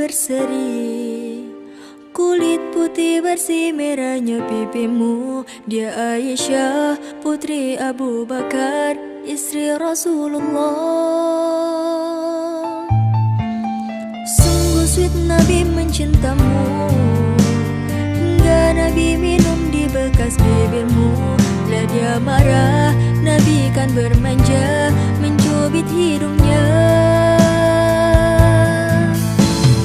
berseri, kulit putih bersih merahnya pipimu. Dia Aisyah putri Abu Bakar, istri Rasulullah. Sungguh sweet Nabi mencintamu, hingga Nabi minum di bekas bibirmu. Bila dia marah, Nabi kan bermanja mencubit hidungnya.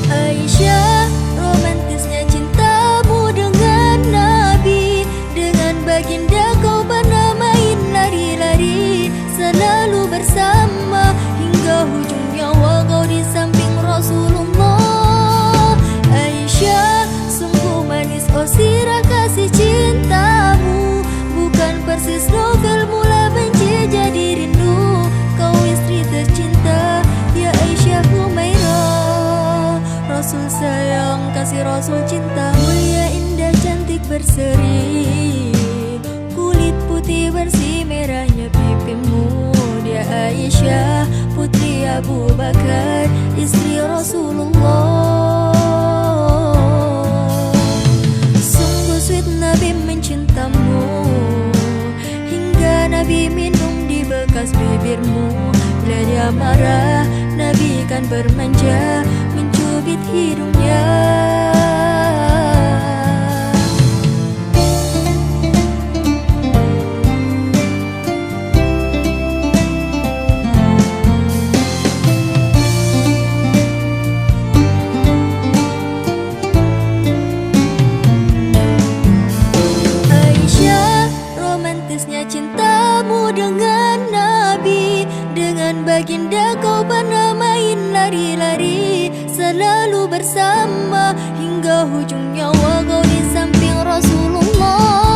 Aisyah, romantisnya cintamu dengan Nabi. Dengan baginda kau pernah main lari-lari, selalu bersama hingga hujung nyawa kau di samping Rasulullah. Aisyah, sungguh manis oh sirah kasih cintamu, bukan persis novel mula benci jadi rindu. Kau istri tercinta, ya Aisyah Humairah. Rasul sayang, kasih Rasul cinta, mulia indah cantik berseri, kulit putih bersih merahnya pipimu. Dia Aisyah putri Abu Bakar, istri Rasulullah. Sungguh sweet Nabi mencintamu, hingga Nabi minum di bekas bibirmu. Bila dia marah, Nabi kan bermanja mencubit hidungnya. Aisyah, romantisnya cintamu dengan Nabi. Dengan baginda kau pernah main lari-lari, selalu bersama hingga hujung nyawa kau di samping Rasulullah.